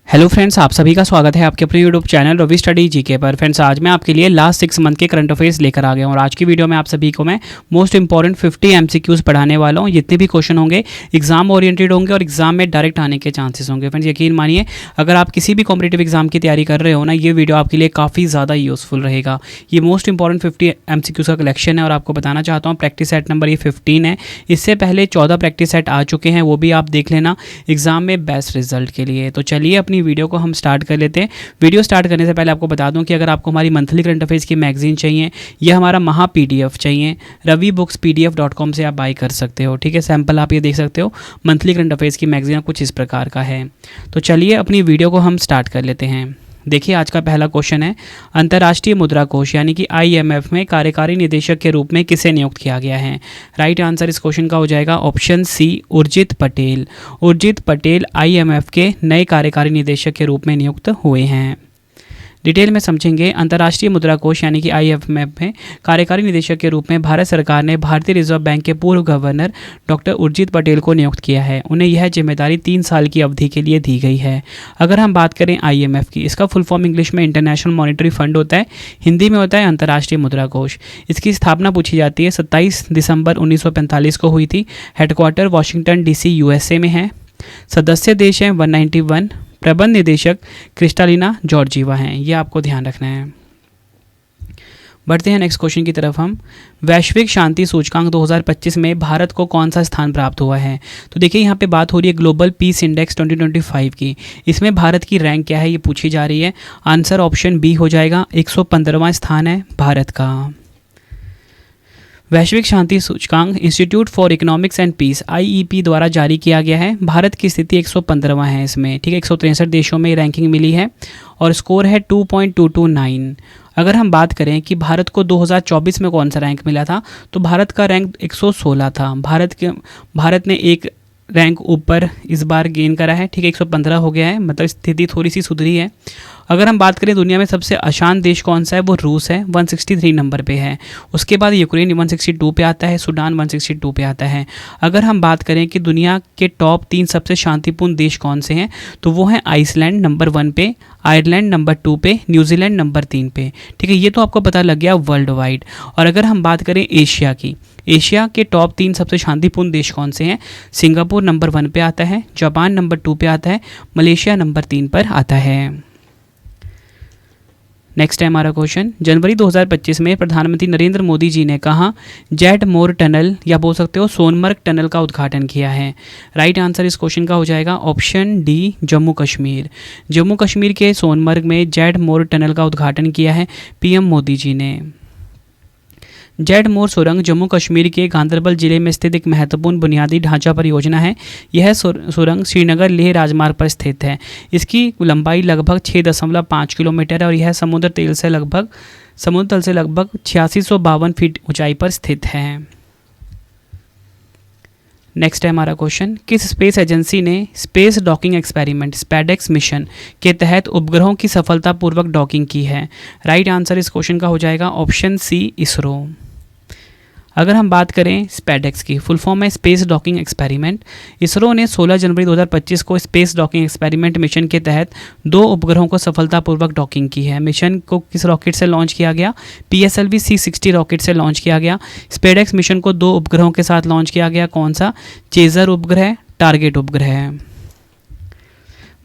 Hello friends, आप सभी का स्वागत है आपके अपने YouTube channel Ravi study GK पर। फ्रेंड्स, आज मैं आपके लिए लास्ट 6 मंथ के करंट अफेयर्स लेकर आ गया हूँ और आज की वीडियो में आप सभी को मैं मोस्ट इंपॉर्टेंट 50 एमसीक्यूज पढ़ाने वाला हूँ। जितने भी क्वेश्चन होंगे एग्जाम ओरिएंटेड होंगे और एग्जाम में डायरेक्ट आने के चांसेस होंगे। फ्रेंड्स, यकीन मानिए, अगर आप किसी भी कॉम्पिटेटिव एग्जाम की तैयारी कर रहे हो ना, ये वीडियो आपके लिए काफ़ी ज़्यादा यूजफुल रहेगा। ये मोस्ट इंपॉर्टेंट 50 एमसीक्यूज का कलेक्शन है और आपको बताना चाहता हूँ प्रैक्टिस सेट नंबर ये 15 है। इससे पहले 14 प्रैक्टिस सेट आ चुके हैं, वो भी आप देख लेना एग्जाम में बेस्ट रिजल्ट के लिए। तो चलिए अपनी वीडियो को हम स्टार्ट कर लेते हैं। वीडियो स्टार्ट करने से पहले आपको बता दूं कि अगर आपको हमारी मंथली करंट अफेयर्स की मैगजीन चाहिए या हमारा महा पीडीएफ चाहिए, ravibooks.pdf.com से आप बाय कर सकते हो। ठीक है, सैंपल आप ये देख सकते हो। मंथली करंट अफेयर्स की मैगजीन कुछ इस प्रकार का है। तो चलिए अपनी वीडियो को हम स्टार्ट कर लेते हैं। देखिए, आज का पहला क्वेश्चन है, अंतर्राष्ट्रीय मुद्रा कोष यानी कि IMF में कार्यकारी निदेशक के रूप में किसे नियुक्त किया गया है? राइट आंसर इस क्वेश्चन का हो जाएगा option C, Urjit Patel. Urjit Patel IMF के नए कार्यकारी निदेशक के रूप में नियुक्त हुए हैं। डिटेल में समझेंगे। अंतर्राष्ट्रीय मुद्रा कोष यानी कि IMF में कार्यकारी निदेशक के रूप में भारत सरकार ने भारतीय रिजर्व बैंक के पूर्व गवर्नर डॉक्टर उर्जित पटेल को नियुक्त किया है। उन्हें यह जिम्मेदारी 3 साल की अवधि के लिए दी गई है। अगर हम बात करें IMF की, इसका फुल फॉर्म इंग्लिश में इंटरनेशनल मॉनेटरी फंड होता है, हिंदी में होता है अंतर्राष्ट्रीय मुद्रा कोष। इसकी स्थापना पूछी जाती है 27 दिसंबर 1945 को हुई थी। हेडक्वार्टर वाशिंगटन DC USA में है। सदस्य देश हैं 191। प्रबंध निदेशक क्रिस्टालिना जॉर्जीवा हैं। ये आपको ध्यान रखना है। बढ़ते हैं नेक्स्ट क्वेश्चन की तरफ हम। वैश्विक शांति सूचकांक 2025 में भारत को कौन सा स्थान प्राप्त हुआ है? तो देखिए, यहाँ पे बात हो रही है ग्लोबल पीस इंडेक्स 2025 की। इसमें भारत की रैंक क्या है ये पूछी जा रही है। आंसर ऑप्शन बी हो जाएगा, 115वां स्थान है भारत का। वैश्विक शांति सूचकांक institute for economics and peace IEP द्वारा जारी किया गया है। भारत की स्थिति 115वां है इसमें। ठीक है, 163 देशों में रैंकिंग मिली है और स्कोर है 2.229। अगर हम बात करें कि भारत को 2024 में कौन सा रैंक मिला था, तो भारत का रैंक 116 था। भारत ने एक रैंक ऊपर इस बार गेन करा है। ठीक है, 115 हो गया है, मतलब स्थिति थोड़ी सी सुधरी है। अगर हम बात करें दुनिया में सबसे अशांत देश कौन सा है, वो रूस है, 163 नंबर पे है। उसके बाद यूक्रेन 162 पे आता है, सूडान 162 पे आता है। अगर हम बात करें कि दुनिया के टॉप 3 सबसे शांतिपूर्ण देश कौन से हैं, तो वो हैं आइसलैंड नंबर 1 पे, आयरलैंड नंबर 2 पे, न्यूजीलैंड नंबर 3 पे। ठीक है, ये तो आपको पता लग गया वर्ल्ड वाइड। और अगर हम बात करें एशिया की, एशिया के टॉप 3 सबसे शांतिपूर्ण देश कौन से हैं? सिंगापुर नंबर 1 पे आता है, जापान नंबर 2 पे आता है, मलेशिया नंबर 3 पर आता है। नेक्स्ट है हमारा क्वेश्चन। जनवरी 2025 में प्रधानमंत्री नरेंद्र मोदी जी ने कहा जेड मोर टनल या बोल सकते हो सोनमर्ग टनल का उद्घाटन किया है? राइट आंसर इस क्वेश्चन का हो जाएगा ऑप्शन डी, जम्मू कश्मीर। जम्मू कश्मीर के सोनमर्ग में जेड मोर टनल का उद्घाटन किया है PM मोदी जी ने। जेड मोर सुरंग जम्मू कश्मीर के गांदरबल जिले में स्थित एक महत्वपूर्ण बुनियादी ढांचा परियोजना है। यह सुरंग श्रीनगर लेह राजमार्ग पर स्थित है। इसकी लंबाई लगभग 6.5 किलोमीटर है और यह समुद्र तल से लगभग 8652 फीट ऊंचाई पर स्थित है। नेक्स्ट है हमारा क्वेश्चन। किस स्पेस एजेंसी ने space docking experiment SpaDeX mission के तहत उपग्रहों की सफलतापूर्वक डॉकिंग की है? राइट आंसर इस क्वेश्चन का हो जाएगा ऑप्शन सी, इसरो। अगर हम बात करें स्पैडेक्स की, फुल फॉर्म है स्पेस डॉकिंग एक्सपेरिमेंट। इसरो ने 16 जनवरी 2025 को स्पेस डॉकिंग एक्सपेरिमेंट मिशन के तहत 2 उपग्रहों को सफलतापूर्वक डॉकिंग की है। मिशन को किस रॉकेट से लॉन्च किया गया? PSLV C-60 रॉकेट से लॉन्च किया गया। स्पैडेक्स मिशन को 2 उपग्रहों के साथ लॉन्च किया गया। कौन सा? चेजर उपग्रह, टारगेट उपग्रह।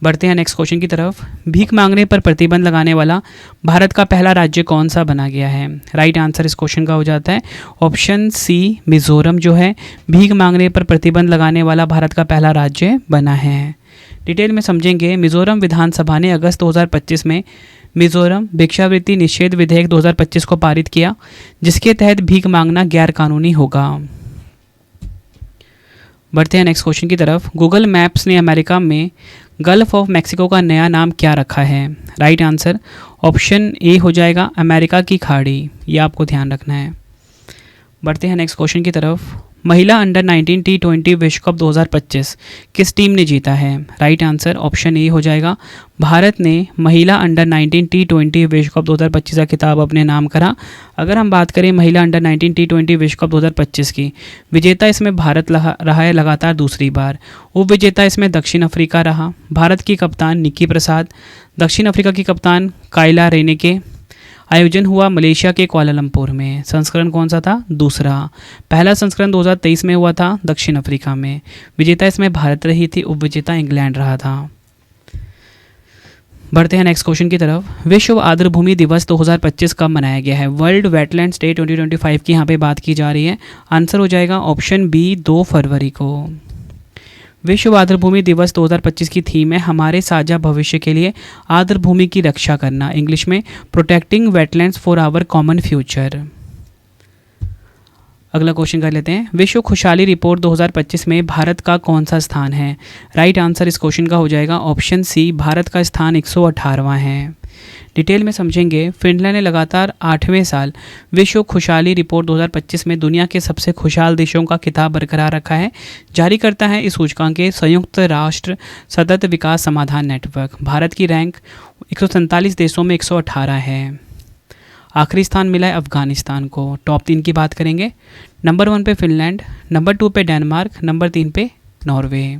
बढ़ते हैं नेक्स्ट क्वेश्चन की तरफ। भीख मांगने पर प्रतिबंध लगाने वाला भारत का पहला राज्य कौन सा बना गया है? राइट आंसर इस क्वेश्चन का हो जाता है ऑप्शन सी, मिजोरम जो है भीख मांगने पर प्रतिबंध लगाने वाला भारत का पहला राज्य बना है। डिटेल में समझेंगे। मिजोरम विधानसभा ने अगस्त 2025 में मिजोरम भिक्षावृत्ति निषेध विधेयक 2025 को पारित किया, जिसके तहत भीख मांगना गैर कानूनी होगा। बढ़ते हैं नेक्स्ट क्वेश्चन की तरफ। गूगल मैप्स ने अमेरिका में गल्फ ऑफ मैक्सिको का नया नाम क्या रखा है? राइट आंसर ऑप्शन ए हो जाएगा, अमेरिका की खाड़ी। ये आपको ध्यान रखना है। बढ़ते हैं नेक्स्ट क्वेश्चन की तरफ। महिला अंडर 19 T20 विश्व कप 2025 किस टीम ने जीता है? राइट आंसर ऑप्शन ए हो जाएगा, भारत ने महिला अंडर 19 T20 विश्व कप 2025 का खिताब अपने नाम करा। अगर हम बात करें महिला अंडर 19 T20 विश्व कप 2025 की, विजेता इसमें भारत रहा है लगातार दूसरी बार। उपविजेता इसमें दक्षिण अफ्रीका रहा। भारत की कप्तान निक्की प्रसाद, दक्षिण अफ्रीका की कप्तान काइला रेनेके। आयोजन हुआ मलेशिया के कुआलालंपुर में। संस्करण कौन सा था? दूसरा। पहला संस्करण 2023 में हुआ था दक्षिण अफ्रीका में। विजेता इसमें भारत रही थी, उपविजेता इंग्लैंड रहा था। बढ़ते हैं नेक्स्ट क्वेश्चन की तरफ। विश्व आर्द्रभूमि दिवस 2025 कब मनाया गया है? वर्ल्ड वेटलैंड्स डे 2025 की यहाँ पे बात की जा रही है। आंसर हो जाएगा ऑप्शन बी, 2 फरवरी को। विश्व आर्द्रभूमि दिवस 2025 की थीम है हमारे साझा भविष्य के लिए आर्द्रभूमि की रक्षा करना, इंग्लिश में protecting wetlands for our common future. अगला क्वेश्चन कर लेते हैं। विश्व खुशहाली रिपोर्ट 2025 में भारत का कौन सा स्थान है? राइट आंसर इस क्वेश्चन का हो जाएगा ऑप्शन सी, भारत का स्थान 118वां है। डिटेल में समझेंगे। फिनलैंड ने लगातार 8वें साल विश्व खुशहाली रिपोर्ट 2025 में दुनिया के सबसे खुशहाल देशों का खिताब बरकरार रखा है। जारी करता है इस सूचकांक के संयुक्त राष्ट्र सतत विकास समाधान नेटवर्क। भारत की रैंक 147 देशों में 118 है। आखिरी स्थान मिला है अफगानिस्तान को। टॉप 3 की बात करेंगे। नंबर 1 पे फिनलैंड, नंबर 2 पे डेनमार्क, नंबर 3 पे नॉर्वे।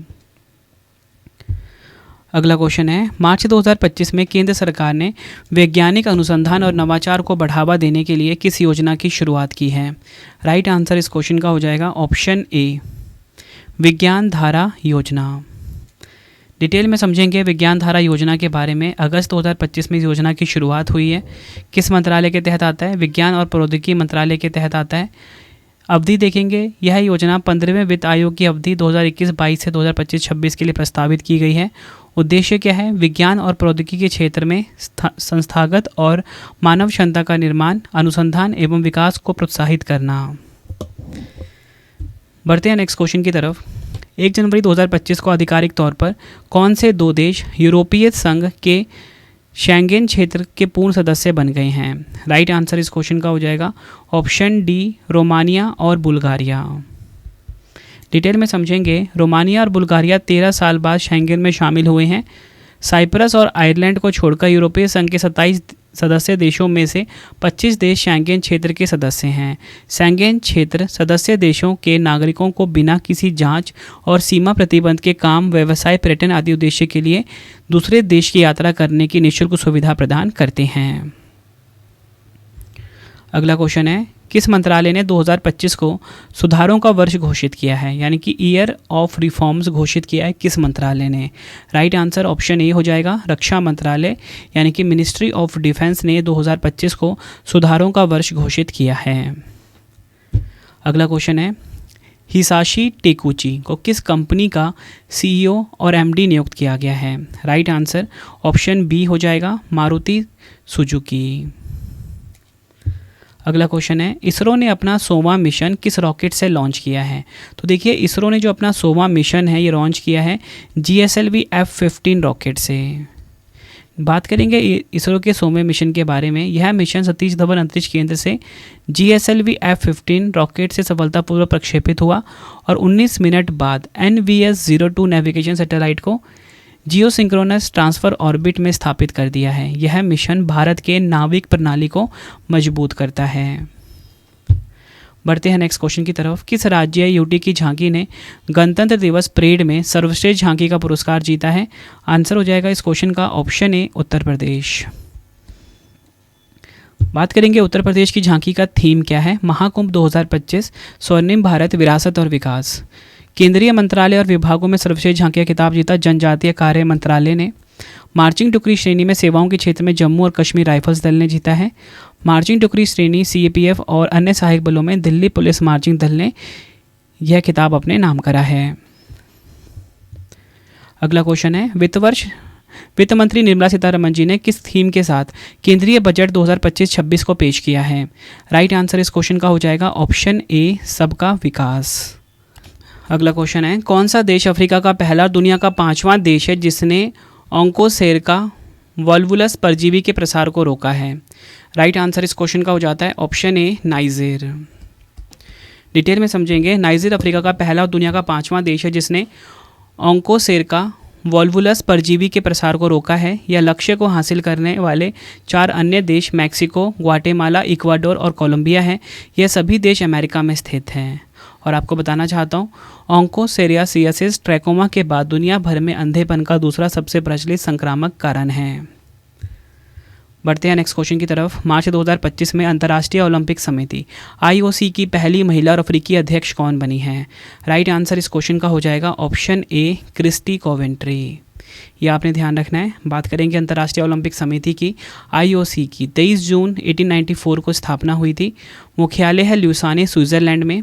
अगला क्वेश्चन है, मार्च 2025 में केंद्र सरकार ने वैज्ञानिक अनुसंधान और नवाचार को बढ़ावा देने के लिए किस योजना की शुरुआत की है? राइट आंसर इस क्वेश्चन का हो जाएगा ऑप्शन ए, विज्ञान धारा योजना। डिटेल में समझेंगे विज्ञान धारा योजना के बारे में। अगस्त 2025 में इस योजना की शुरुआत हुई है। किस मंत्रालय के तहत आता है? विज्ञान और प्रौद्योगिकी मंत्रालय के तहत आता है। अवधि देखेंगे, यह योजना 15वें वित्त आयोग की अवधि 2021-22 से 2025-26 के लिए प्रस्तावित की गई है। उद्देश्य क्या है? विज्ञान और प्रौद्योगिकी के क्षेत्र में संस्थागत और मानव क्षमता का निर्माण, अनुसंधान एवं विकास को प्रोत्साहित करना। बढ़ते हैं नेक्स्ट क्वेश्चन की तरफ। 1 जनवरी 2025 को आधिकारिक तौर पर कौन से 2 देश यूरोपीय संघ के शेंगेन क्षेत्र के पूर्ण सदस्य बन गए हैं? राइट आंसर इस क्वेश्चन का हो जाएगा ऑप्शन डी, रोमानिया और बुल्गारिया। डिटेल में समझेंगे। रोमानिया और बुल्गारिया 13 साल बाद शेंगेन में शामिल हुए हैं। साइप्रस और आयरलैंड को छोड़कर यूरोपीय संघ के 27 सदस्य देशों में से 25 देश शेंगेन क्षेत्र के सदस्य हैं। शेंगेन क्षेत्र सदस्य देशों के नागरिकों को बिना किसी जांच और सीमा प्रतिबंध के काम, व्यवसाय, पर्यटन आदि उद्देश्य के लिए दूसरे देश की यात्रा करने की निःशुल्क सुविधा प्रदान करते हैं। अगला क्वेश्चन है, किस मंत्रालय ने 2025 को सुधारों का वर्ष घोषित किया है? यानी कि ईयर ऑफ रिफॉर्म्स घोषित किया है किस मंत्रालय ने? राइट आंसर ऑप्शन ए हो जाएगा, रक्षा मंत्रालय, यानी कि मिनिस्ट्री ऑफ डिफेंस ने 2025 को सुधारों का वर्ष घोषित किया है। अगला क्वेश्चन है, हिसाशी टेकुची को किस कंपनी का सीईओ और एमडी नियुक्त किया गया है? राइट आंसर ऑप्शन बी हो जाएगा, मारुति सुजुकी। अगला क्वेश्चन है, इसरो ने अपना 100वां मिशन किस रॉकेट से लॉन्च किया है? तो देखिए, इसरो ने जो अपना 100वां मिशन है ये लॉन्च किया है GSLV F-15 रॉकेट से। बात करेंगे इसरो के 100वें मिशन के बारे में। यह मिशन सतीश धवन अंतरिक्ष केंद्र से GSLV F-15 रॉकेट से सफलतापूर्वक प्रक्षेपित हुआ और 19 मिनट बाद NVS-02 नेविगेशन सैटेलाइट को जियो सिंक्रोनस ट्रांसफर ऑर्बिट में स्थापित कर दिया है। यह मिशन भारत के नाविक प्रणाली को मजबूत करता है। बढ़ते हैं नेक्स्ट क्वेश्चन की तरफ। किस राज्य यूटी की झांकी ने गणतंत्र दिवस परेड में सर्वश्रेष्ठ झांकी का पुरस्कार जीता है? आंसर हो जाएगा इस क्वेश्चन का ऑप्शन ए, उत्तर प्रदेश। बात करेंगे उत्तर प्रदेश की झांकी का थीम क्या है? महाकुंभ 2025, स्वर्णिम भारत, विरासत और विकास। केंद्रीय मंत्रालय और विभागों में सर्वश्रेष्ठ झांकी का खिताब जीता जनजातीय कार्य मंत्रालय ने। मार्चिंग टुकड़ी श्रेणी में सेवाओं के क्षेत्र में जम्मू और कश्मीर राइफल्स दल ने जीता है। मार्चिंग टुकड़ी श्रेणी CAPF और अन्य सहायक बलों में दिल्ली पुलिस मार्चिंग दल ने यह खिताब अपने नाम करा है। अगला क्वेश्चन है, वित्त मंत्री निर्मला सीतारमण जी ने किस थीम के साथ केंद्रीय बजट 2025-26 को पेश किया है? राइट आंसर इस क्वेश्चन का हो जाएगा ऑप्शन ए, सबका विकास। अगला क्वेश्चन है, कौन सा देश अफ्रीका का पहला और दुनिया का 5वां देश है जिसने ओंकोसेरका वॉल्वुलस परजीवी के प्रसार को रोका है? राइट आंसर इस क्वेश्चन का हो जाता है ऑप्शन ए, नाइजर। डिटेल में समझेंगे। नाइजर अफ्रीका का पहला और दुनिया का 5वां देश है जिसने ओंकोसेरका वॉल्वुलस परजीवी के प्रसार को रोका है। यह लक्ष्य को हासिल करने वाले 4 अन्य देश मैक्सिको, ग्वाटेमाला, इक्वाडोर और कोलंबिया हैं। यह सभी देश अमेरिका में स्थित हैं। और आपको बताना चाहता हूँ, ओंकोसेरियासिस ट्रैकोमा के बाद दुनिया भर में अंधेपन का दूसरा सबसे प्रचलित संक्रामक कारण है। बढ़ते हैं नेक्स्ट क्वेश्चन की तरफ। मार्च 2025 में अंतर्राष्ट्रीय ओलंपिक समिति IOC की पहली महिला और अफ्रीकी अध्यक्ष कौन बनी है? राइट आंसर इस क्वेश्चन का हो जाएगा ऑप्शन ए, क्रिस्टी कोवेंट्री। ये आपने ध्यान रखना है। बात करेंगे अंतर्राष्ट्रीय ओलंपिक समिति की। IOC की 23 जून 1894 को स्थापना हुई थी। मुख्यालय है ल्यूसाने, स्विट्ज़रलैंड में।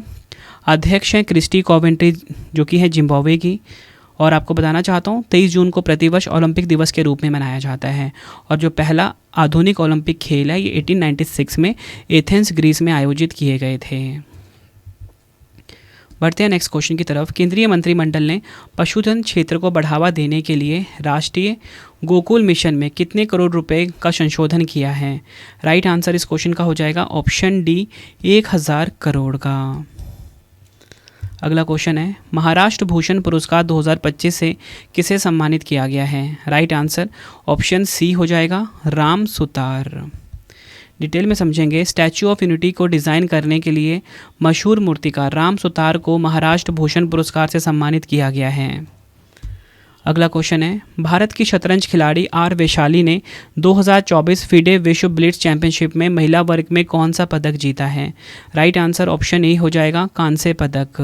अध्यक्ष हैं क्रिस्टी कोवेंट्री जो कि है जिम्बाब्वे की। और आपको बताना चाहता हूँ 23 जून को प्रतिवर्ष ओलंपिक दिवस के रूप में मनाया जाता है। और जो पहला आधुनिक ओलंपिक खेल है ये 1896 में एथेंस, ग्रीस में आयोजित किए गए थे। बढ़ते हैं नेक्स्ट क्वेश्चन की तरफ। केंद्रीय मंत्रिमंडल ने पशुधन क्षेत्र को बढ़ावा देने के लिए राष्ट्रीय गोकुल मिशन में कितने करोड़ रुपए का संशोधन किया है? राइट आंसर इस क्वेश्चन का हो जाएगा ऑप्शन डी, 1000 करोड़ का। अगला क्वेश्चन है, महाराष्ट्र भूषण पुरस्कार 2025 से किसे सम्मानित किया गया है? राइट आंसर ऑप्शन सी हो जाएगा, राम सुतार। डिटेल में समझेंगे। स्टैच्यू ऑफ यूनिटी को डिज़ाइन करने के लिए मशहूर मूर्तिकार राम सुतार को महाराष्ट्र भूषण पुरस्कार से सम्मानित किया गया है। अगला क्वेश्चन है, भारत की शतरंज खिलाड़ी आर वैशाली ने 2024 फीडे विश्व ब्लिट्ज चैंपियनशिप में महिला वर्ग में कौन सा पदक जीता है? राइट आंसर ऑप्शन ए हो जाएगा, कांस्य पदक।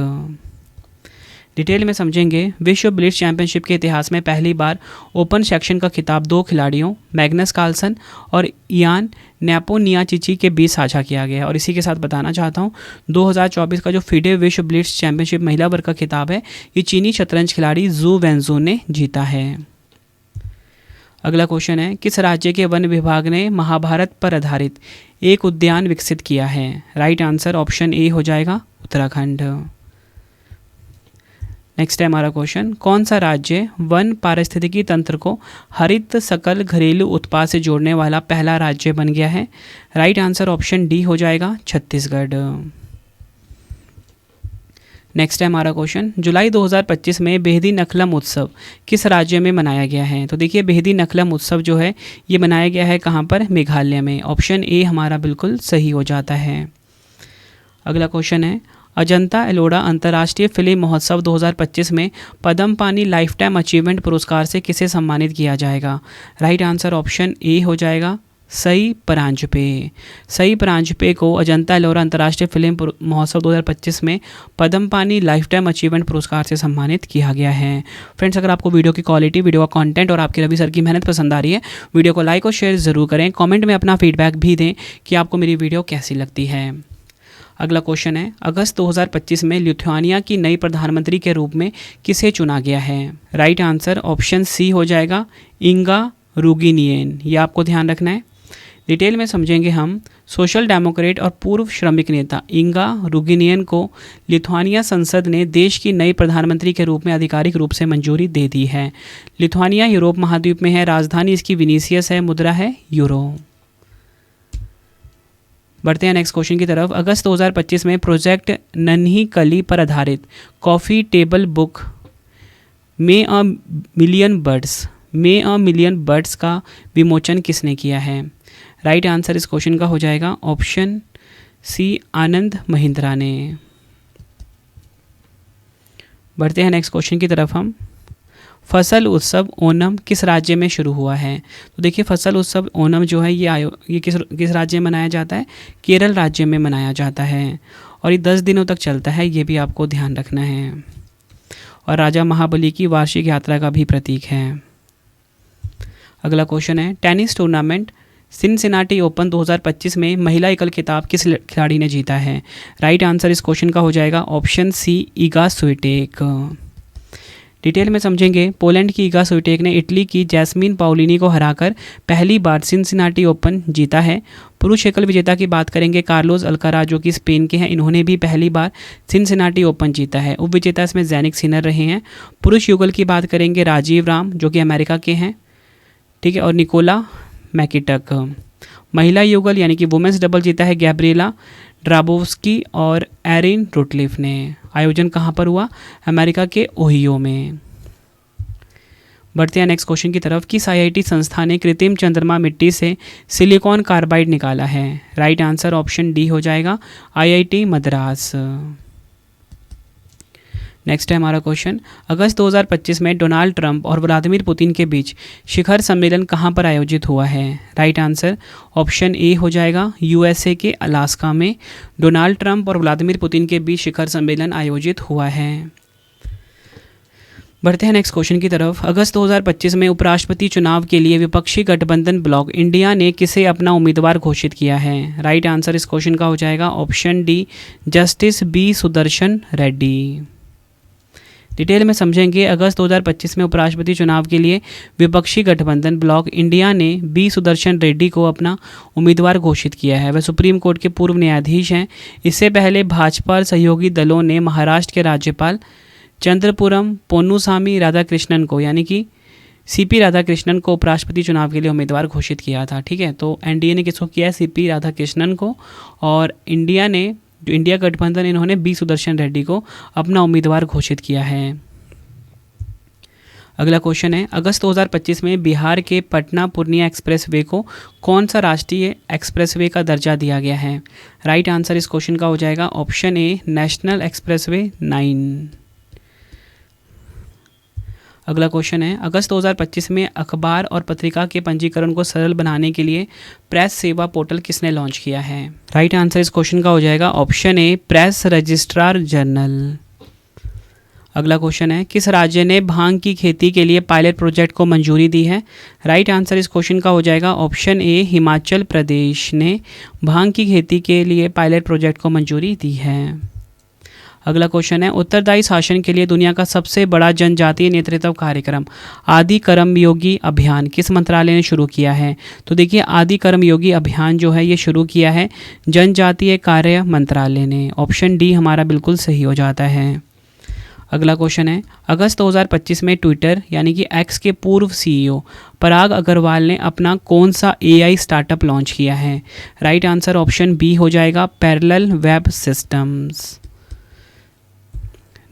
डिटेल में समझेंगे। विश्व ब्लिट्ज चैंपियनशिप के इतिहास में पहली बार ओपन सेक्शन का खिताब 2 खिलाड़ियों मैग्नस कार्लसन और इयान नेपोनियाचिची के बीच साझा किया गया। और इसी के साथ बताना चाहता हूँ 2024 का जो फीडे विश्व ब्लिट्ज चैंपियनशिप महिला वर्ग का खिताब है ये चीनी शतरंज खिलाड़ी जू वेंजू ने जीता है। अगला क्वेश्चन है, किस राज्य के वन विभाग ने महाभारत पर आधारित एक उद्यान विकसित किया है? राइट आंसर ऑप्शन ए हो जाएगा, उत्तराखंड। नेक्स्ट है हमारा क्वेश्चन, कौन सा राज्य वन पारिस्थितिकी तंत्र को हरित सकल घरेलू उत्पाद से जोड़ने वाला पहला राज्य बन गया है? राइट आंसर ऑप्शन डी हो जाएगा, छत्तीसगढ़। नेक्स्ट है हमारा क्वेश्चन, जुलाई 2025 में बेहदी नखलम उत्सव किस राज्य में मनाया गया है? तो देखिए बेहदी नखलम उत्सव जो है ये मनाया गया है कहाँ पर? मेघालय में। ऑप्शन ए हमारा बिल्कुल सही हो जाता है। अगला क्वेश्चन है, अजंता एलोरा अंतर्राष्ट्रीय फिल्म महोत्सव 2025 में पद्म पानी लाइफ टाइम अचीवमेंट पुरस्कार से किसे सम्मानित किया जाएगा? राइट आंसर ऑप्शन ए हो जाएगा, सई परांजपे। सई परांजपे को अजंता एलोरा अंतर्राष्ट्रीय फिल्म महोत्सव 2025 में पद्म पानी लाइफ टाइम अचीवमेंट पुरस्कार से सम्मानित किया गया है। फ्रेंड्स, अगर आपको वीडियो की क्वालिटी, वीडियो का कंटेंट और आपके रवि सर की मेहनत पसंद आ रही है, वीडियो को लाइक और शेयर ज़रूर करें। कमेंट में अपना फीडबैक भी दें कि आपको मेरी वीडियो कैसी लगती है। अगला क्वेश्चन है, अगस्त 2025 में लिथुआनिया की नई प्रधानमंत्री के रूप में किसे चुना गया है? राइट आंसर ऑप्शन सी हो जाएगा, इंगा रुगिनियन। ये आपको ध्यान रखना है। डिटेल में समझेंगे हम। सोशल डेमोक्रेट और पूर्व श्रमिक नेता इंगा रुगिनियन को लिथुआनिया संसद ने देश की नई प्रधानमंत्री के रूप में आधिकारिक रूप से मंजूरी दे दी है। लिथुआनिया यूरोप महाद्वीप में है, राजधानी इसकी विनीसियस है, मुद्रा है यूरो। बढ़ते हैं नेक्स्ट क्वेश्चन की तरफ। अगस्त 2025 में प्रोजेक्ट नन्ही कली पर आधारित कॉफ़ी टेबल बुक में अ मिलियन बर्ड्स का विमोचन किसने किया है? राइट आंसर इस क्वेश्चन का हो जाएगा ऑप्शन सी, आनंद महिंद्रा ने। बढ़ते हैं नेक्स्ट क्वेश्चन की तरफ हम। फसल उत्सव ओनम किस राज्य में शुरू हुआ है? तो देखिए फसल उत्सव ओनम जो है ये किस राज्य में मनाया जाता है? केरल राज्य में मनाया जाता है और ये 10 दिनों तक चलता है, ये भी आपको ध्यान रखना है। और राजा महाबली की वार्षिक यात्रा का भी प्रतीक है। अगला क्वेश्चन है, टेनिस टूर्नामेंट सिनसिनाटी ओपन 2025 में महिला एकल खिताब किस खिलाड़ी ने जीता है? राइट आंसर इस क्वेश्चन का हो जाएगा option C, Iga Swiatek. Detail में समझेंगे। पोलैंड की ईगा स्विटेक ने इटली की जैस्मीन पाउलिनी को हराकर पहली बार सिनसिनाटी ओपन जीता है। पुरुष एकल विजेता की बात करेंगे, कार्लोस अल्काराज जो कि स्पेन के हैं, इन्होंने भी पहली बार सिनसिनाटी ओपन जीता है। उपविजेता इसमें ज़ैनिक सिनर रहे हैं। पुरुष युगल की बात करेंगे, राजीव राम जो कि अमेरिका के हैं, ठीक है, और निकोला मैकिटक। महिला युगल यानी कि वुमेंस डबल जीता है गैब्रिएला ड्राबोव्स्की और एरिन रुटलिफ ने। आयोजन कहाँ पर हुआ? अमेरिका के ओहियो में। बढ़ते हैं नेक्स्ट क्वेश्चन की तरफ। किस आईआईटी संस्था ने कृत्रिम चंद्रमा मिट्टी से सिलिकॉन कार्बाइड निकाला है? राइट आंसर ऑप्शन डी हो जाएगा, आईआईटी मद्रास। नेक्स्ट है हमारा क्वेश्चन, अगस्त 2025 में डोनाल्ड ट्रंप और व्लादिमीर पुतिन के बीच शिखर सम्मेलन कहाँ पर आयोजित हुआ है? राइट आंसर ऑप्शन ए हो जाएगा, यूएसए के अलास्का में डोनाल्ड ट्रंप और व्लादिमीर पुतिन के बीच शिखर सम्मेलन आयोजित हुआ है। बढ़ते हैं नेक्स्ट क्वेश्चन की तरफ। अगस्त 2025 में उपराष्ट्रपति चुनाव के लिए विपक्षी गठबंधन ब्लॉक इंडिया ने किसे अपना उम्मीदवार घोषित किया है? राइट आंसर इस क्वेश्चन का हो जाएगा option D, justice B Sudarshan Reddy. Detail में समझेंगे। अगस्त 2025 में उपराष्ट्रपति चुनाव के लिए विपक्षी गठबंधन ब्लॉक इंडिया ने बी सुदर्शन रेड्डी को अपना उम्मीदवार घोषित किया है। वह सुप्रीम कोर्ट के पूर्व न्यायाधीश हैं। इससे पहले भाजपा और सहयोगी दलों ने महाराष्ट्र के राज्यपाल चंद्रपुरम पोन्नुसामी राधाकृष्णन को, यानी कि सीपी राधाकृष्णन को उपराष्ट्रपति चुनाव के लिए उम्मीदवार घोषित किया था। ठीक है, तो एनडीए ने किसको किया है? सीपी राधाकृष्णन को, और इंडिया ने, जो इंडिया गठबंधन, इन्होंने बी सुदर्शन रेड्डी को अपना उम्मीदवार घोषित किया है। अगला क्वेश्चन है, अगस्त 2025 में बिहार के पटना पूर्णिया एक्सप्रेसवे को कौन सा राष्ट्रीय एक्सप्रेसवे का दर्जा दिया गया है? राइट आंसर इस क्वेश्चन का हो जाएगा ऑप्शन ए, नेशनल एक्सप्रेसवे 9। अगला क्वेश्चन है, अगस्त 2025 में अखबार और पत्रिका के पंजीकरण को सरल बनाने के लिए प्रेस सेवा पोर्टल किसने लॉन्च किया है? राइट आंसर इस क्वेश्चन का हो जाएगा option A, press registrar general. अगला क्वेश्चन है, किस राज्य ने भांग की खेती के लिए पायलट प्रोजेक्ट को मंजूरी दी है? राइट आंसर इस क्वेश्चन का हो जाएगा ऑप्शन ए, हिमाचल प्रदेश ने भांग की खेती के लिए पायलट प्रोजेक्ट को मंजूरी दी है। अगला क्वेश्चन है, उत्तरदायी शासन के लिए दुनिया का सबसे बड़ा जनजातीय नेतृत्व कार्यक्रम आदि कर्मयोगी अभियान किस मंत्रालय ने शुरू किया है? तो देखिए, आदि कर्मयोगी अभियान जो है ये शुरू किया है जनजातीय कार्य मंत्रालय ने। ऑप्शन डी हमारा बिल्कुल सही हो जाता है। अगला क्वेश्चन है, अगस्त 2025 में ट्विटर यानी कि एक्स के पूर्व सीईओ पराग अग्रवाल ने अपना कौन सा एआई स्टार्टअप लॉन्च किया है? राइट आंसर ऑप्शन बी हो जाएगा, पैरेलल वेब सिस्टम्स।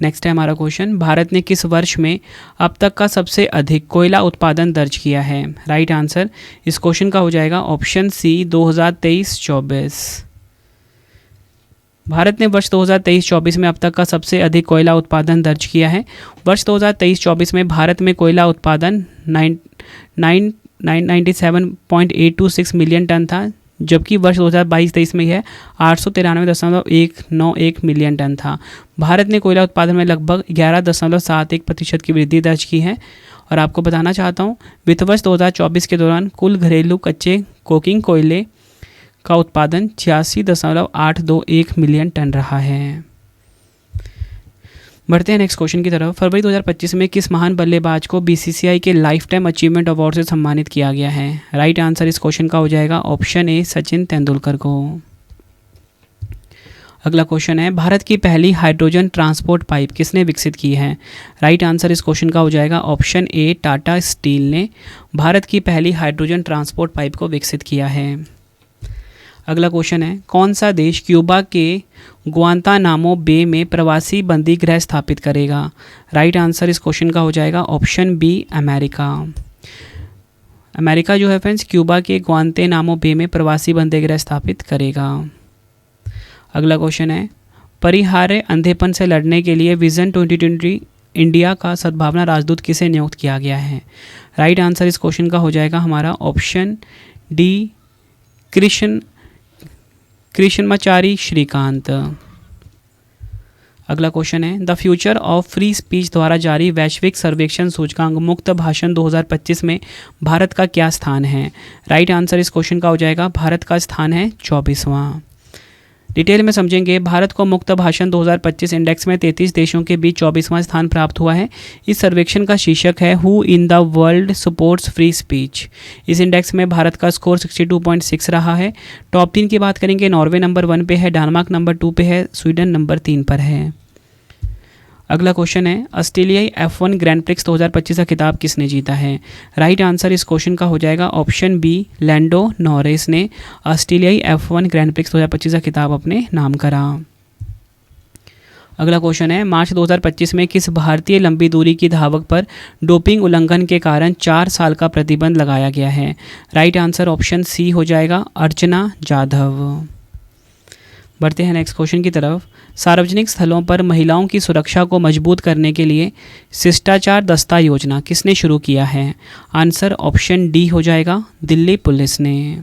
नेक्स्ट है हमारा क्वेश्चन, भारत ने किस वर्ष में अब तक का सबसे अधिक कोयला उत्पादन दर्ज किया है? राइट आंसर इस क्वेश्चन का हो जाएगा ऑप्शन सी, 2023-24। भारत ने वर्ष 2023-24 में अब तक का सबसे अधिक कोयला उत्पादन दर्ज किया है। वर्ष 2023-24 में भारत में कोयला उत्पादन 997.826 मिलियन टन था, जबकि वर्ष 2022-23 में यह 893.191 मिलियन टन था। भारत ने कोयला उत्पादन में लगभग 11.71% की वृद्धि दर्ज की है। और आपको बताना चाहता हूँ, वित्त वर्ष 2024 के दौरान कुल घरेलू कच्चे कोकिंग कोयले का उत्पादन 86.821 मिलियन टन रहा है। बढ़ते हैं नेक्स्ट क्वेश्चन की तरफ। फरवरी 2025 में किस महान बल्लेबाज को बीसीसीआई के लाइफ टाइम अचीवमेंट अवार्ड से सम्मानित किया गया है? राइट आंसर इस क्वेश्चन का हो जाएगा ऑप्शन ए, सचिन तेंदुलकर को। अगला क्वेश्चन है, भारत की पहली हाइड्रोजन ट्रांसपोर्ट पाइप किसने विकसित की है? राइट आंसर इस क्वेश्चन का हो जाएगा ऑप्शन ए, टाटा स्टील ने भारत की पहली हाइड्रोजन ट्रांसपोर्ट पाइप को विकसित किया है। अगला क्वेश्चन है, कौन सा देश क्यूबा के ग्वांतानामो बे में प्रवासी बंदी गृह स्थापित करेगा? राइट आंसर इस क्वेश्चन का हो जाएगा ऑप्शन बी, अमेरिका। अमेरिका जो है फ्रेंड्स, क्यूबा के ग्वांतानामो बे में प्रवासी बंदी गृह स्थापित करेगा। अगला क्वेश्चन है, परिहार्य अंधेपन से लड़ने के लिए विजन 2020 इंडिया का सद्भावना राजदूत किसे नियुक्त किया गया है? राइट आंसर इस क्वेश्चन का हो जाएगा हमारा ऑप्शन डी, कृष्णमाचारी श्रीकांत। अगला क्वेश्चन है, the future of free speech द्वारा जारी वैश्विक सर्वेक्षण सूचकांक मुक्त भाषण 2025 में भारत का क्या स्थान है? राइट आंसर इस क्वेश्चन का हो जाएगा, भारत का स्थान है 24वां। डिटेल में समझेंगे। भारत को मुक्त भाषण 2025 इंडेक्स में 33 देशों के बीच 24वां स्थान प्राप्त हुआ है। इस सर्वेक्षण का शीर्षक है who in the world supports free speech. इस इंडेक्स में भारत का स्कोर 62.6 रहा है। टॉप 3 की बात करेंगे, नॉर्वे नंबर 1 पे है, डेनमार्क नंबर 2 पे है, स्वीडन नंबर 3 पर है। अगला क्वेश्चन है, ऑस्ट्रेलियाई F1 ग्रैंड प्रिक्स 2025 का खिताब किसने जीता है? राइट आंसर इस क्वेश्चन का हो जाएगा ऑप्शन बी, लैंडो नॉरिस ने ऑस्ट्रेलियाई F1 ग्रैंड प्रिक्स 2025 का खिताब अपने नाम करा। अगला क्वेश्चन है, मार्च 2025 में किस भारतीय लंबी दूरी की धावक पर डोपिंग उल्लंघन के कारण 4 साल का प्रतिबंध लगाया गया है? राइट आंसर ऑप्शन सी हो जाएगा अर्चना जाधव। बढ़ते हैं नेक्स्ट क्वेश्चन की तरफ। सार्वजनिक स्थलों पर महिलाओं की सुरक्षा को मजबूत करने के लिए शिष्टाचार दस्ता योजना किसने शुरू किया है? आंसर ऑप्शन डी हो जाएगा दिल्ली पुलिस ने।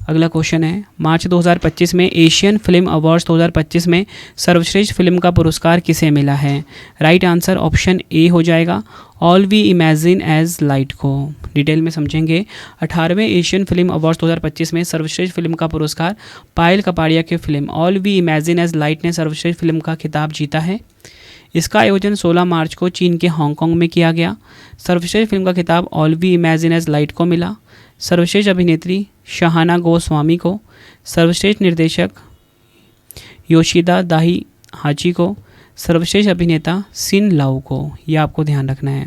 अगला क्वेश्चन है, मार्च 2025 में एशियन फिल्म अवार्ड्स 2025 में सर्वश्रेष्ठ फिल्म का पुरस्कार किसे मिला है? राइट आंसर ऑप्शन ए हो जाएगा all we imagine as light को। डिटेल में समझेंगे। 18वें एशियन फिल्म अवार्ड्स 2025 में सर्वश्रेष्ठ फिल्म का पुरस्कार पायल कपाड़िया की film all we imagine as light ने सर्वश्रेष्ठ फिल्म का खिताब जीता है। इसका आयोजन 16 मार्च को चीन के हांगकांग में किया गया। सर्वश्रेष्ठ फिल्म का खिताब all we imagine as light को मिला। सर्वश्रेष्ठ अभिनेत्री शहाना गोस्वामी को, सर्वश्रेष्ठ निर्देशक योशिदा दाही हाची को, सर्वश्रेष्ठ अभिनेता सिन लाओ को। यह आपको ध्यान रखना है।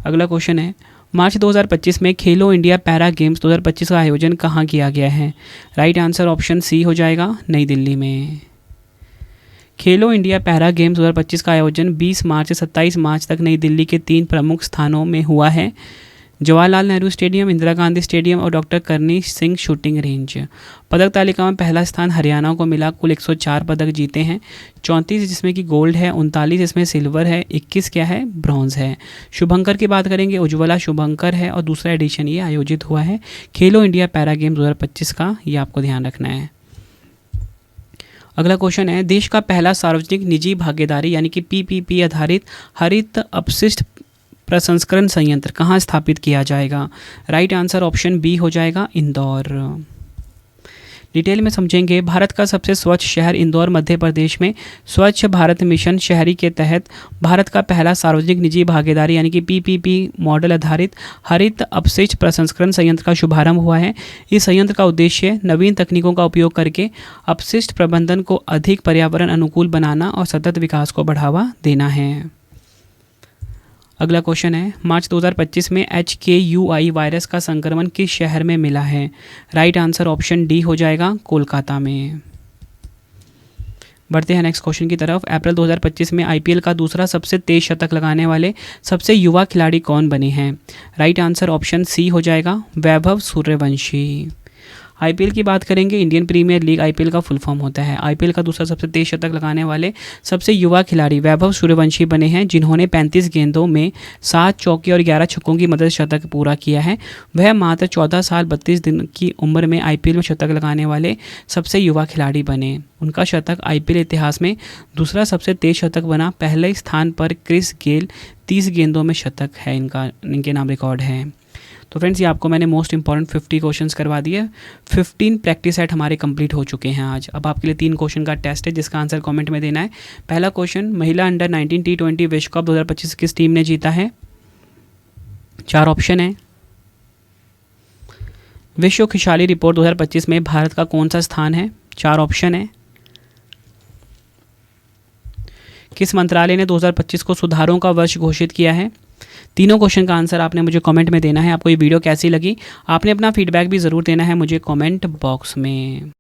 अगला क्वेश्चन है, मार्च 2025 में खेलो इंडिया पैरा गेम्स 2025 का आयोजन कहाँ किया गया है? राइट आंसर ऑप्शन सी हो जाएगा नई दिल्ली में। खेलो इंडिया पैरा गेम्स 2025 का आयोजन 20 मार्च से 27 मार्च तक नई दिल्ली के 3 प्रमुख स्थानों में हुआ है, जवाहरलाल नेहरू स्टेडियम, इंदिरा गांधी स्टेडियम और डॉक्टर करनी सिंह शूटिंग रेंज। पदक तालिका में पहला स्थान हरियाणा को मिला, कुल 104 पदक जीते हैं, 34 जिसमें कि गोल्ड है, 39 इसमें सिल्वर है, 21 क्या है ब्रॉन्ज है। शुभंकर की बात करेंगे, उज्ज्वला शुभंकर है और दूसरा एडिशन ये आयोजित हुआ है खेलो इंडिया पैरा गेम 2025 का, ये आपको ध्यान रखना है। अगला क्वेश्चन है, देश का पहला सार्वजनिक निजी भागीदारी यानी कि PPP आधारित हरित अपशिष्ट प्रसंस्करण संयंत्र कहाँ स्थापित किया जाएगा? राइट आंसर ऑप्शन बी हो जाएगा इंदौर। डिटेल में समझेंगे। भारत का सबसे स्वच्छ शहर इंदौर मध्य प्रदेश में स्वच्छ भारत मिशन शहरी के तहत भारत का पहला सार्वजनिक निजी भागीदारी यानी कि PPP मॉडल आधारित हरित अपशिष्ट प्रसंस्करण संयंत्र का शुभारंभ हुआ है। इस संयंत्र का उद्देश्य नवीन तकनीकों का उपयोग करके अपशिष्ट प्रबंधन को अधिक पर्यावरण अनुकूल बनाना और सतत विकास को बढ़ावा देना है। अगला क्वेश्चन है, मार्च 2025 में HKUI वायरस का संक्रमण किस शहर में मिला है? राइट आंसर ऑप्शन डी हो जाएगा कोलकाता में। बढ़ते हैं नेक्स्ट क्वेश्चन की तरफ। अप्रैल 2025 में IPL का दूसरा सबसे तेज शतक लगाने वाले सबसे युवा खिलाड़ी कौन बने हैं? राइट आंसर ऑप्शन सी हो जाएगा वैभव सूर्यवंशी। IPL की बात करेंगे, इंडियन प्रीमियर लीग IPL का फुल फॉर्म होता है। IPL का दूसरा सबसे तेज शतक लगाने वाले सबसे युवा खिलाड़ी वैभव सूर्यवंशी बने हैं, जिन्होंने 35 गेंदों में 7 चौके और 11 छक्कों की मदद से शतक पूरा किया है। वह मात्र 14 साल 32 दिन की उम्र में IPL में शतक लगाने वाले सबसे युवा खिलाड़ी बने। उनका शतक IPL इतिहास में दूसरा सबसे तेज शतक बना। पहले स्थान पर क्रिस गेल 30 गेंदों में शतक है, इनके नाम रिकॉर्ड है। तो फ्रेंड्स, ये आपको मैंने मोस्ट इंपॉर्टेंट 50 क्वेश्चंस करवा दिए। 15 प्रैक्टिस सेट हमारे कंप्लीट हो चुके हैं आज। अब आपके लिए 3 क्वेश्चन का टेस्ट है जिसका आंसर कमेंट में देना है। पहला क्वेश्चन, महिला अंडर 19 T20 विश्व कप 2025 किस टीम ने जीता है? 4 ऑप्शन है। विश्व खुशहाली रिपोर्ट 2025 में भारत का कौन सा स्थान है? 4 ऑप्शन है। किस मंत्रालय ने 2025 को सुधारों का वर्ष घोषित किया है? तीनों क्वेश्चन का आंसर आपने मुझे कमेंट में देना है। आपको ये वीडियो कैसी लगी, आपने अपना फीडबैक भी ज़रूर देना है मुझे कमेंट बॉक्स में।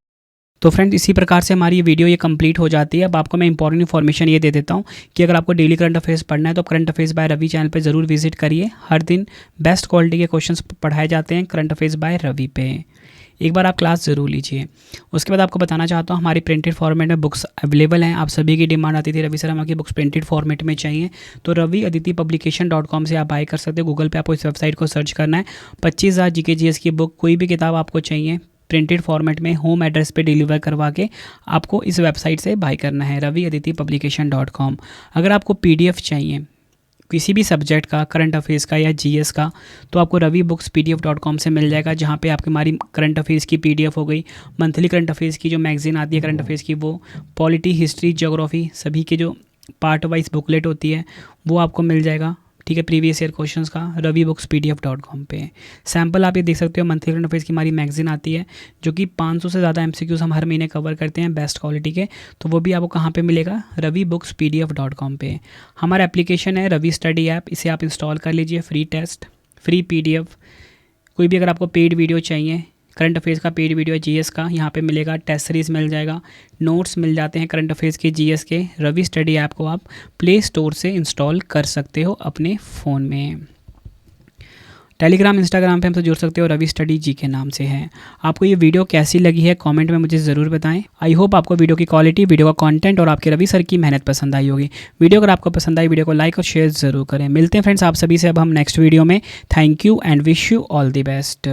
तो फ्रेंड्स, इसी प्रकार से हमारी ये वीडियो ये कंप्लीट हो जाती है। अब आपको मैं इंपॉर्टेंट इन्फॉर्मेशन ये दे देता हूँ कि अगर आपको डेली करंट अफेयर्स पढ़ना है तो current affairs by Ravi channel पे ज़रूर विजिट करिए। हर दिन बेस्ट क्वालिटी के क्वेश्चंस पढ़ाए जाते हैं करंट अफेयर्स बाय रवि पे। एक बार आप क्लास ज़रूर लीजिए। उसके बाद आपको बताना चाहता हूँ, हमारी प्रिंटेड फॉर्मेट में बुक्स अवेलेबल हैं। आप सभी की डिमांड आती थी रवि सर हमारी बुक्स प्रिंटेड फॉर्मेट में चाहिए, तो raviaditipublication.com से आप बाय कर सकते हो। गूगल पे आपको इस वेबसाइट को सर्च करना है। 25,000 GK GS की बुक, कोई भी किताब आपको चाहिए प्रिंटेड फॉर्मेट में होम एड्रेस पे डिलीवर करवा के आपको इस वेबसाइट से बाय करना है raviaditipublication.com। अगर आपको PDF चाहिए किसी भी सब्जेक्ट का, करंट अफेयर्स का या GS का, तो आपको ravibookspdf.com से मिल जाएगा, जहाँ पे आपकी हमारी करंट अफेयर्स की PDF हो गई, मंथली करंट अफेयर्स की जो मैगजीन आती है करंट अफेयर्स की, वो पॉलिटी, हिस्ट्री, ज्योग्राफी सभी के जो पार्ट वाइज बुकलेट होती है वो आपको मिल जाएगा। ठीक है, प्रीवियस ईयर क्वेश्चंस का ravibookspdf.com पे। सैम्पल आप ये देख सकते हो, मंथली करंट अफेयर्स की हमारी मैगजीन आती है जो कि 500 से ज़्यादा MCQs हम हर महीने कवर करते हैं बेस्ट क्वालिटी के। तो वो भी आपको कहाँ पे मिलेगा, ravibookspdf.com पे। हमारा एप्लीकेशन है रवि स्टडी ऐप, इसे आप इंस्टॉल कर लीजिए। फ्री टेस्ट, फ्री PDF, कोई भी अगर आपको पेड वीडियो चाहिए, करंट अफेयर्स का पेड वीडियो है, GS का यहाँ पे मिलेगा, टेस्ट सीरीज़ मिल जाएगा, नोट्स मिल जाते हैं करंट अफेयर्स के, GS के। रवि स्टडी ऐप को आप प्ले स्टोर से इंस्टॉल कर सकते हो अपने फ़ोन में। टेलीग्राम, इंस्टाग्राम पे हमसे जुड़ सकते हो, रवि स्टडी जी के नाम से है। आपको ये वीडियो कैसी लगी है कमेंट में मुझे ज़रूर बताएं। आई होप आपको वीडियो की क्वालिटी, वीडियो का कंटेंट और आपके रवि सर की मेहनत पसंद आई होगी। वीडियो अगर आपको पसंद आई, वीडियो को लाइक और शेयर ज़रूर करें। मिलते हैं फ्रेंड्स आप सभी से अब हम नेक्स्ट वीडियो में। Thank you and wish you all the best.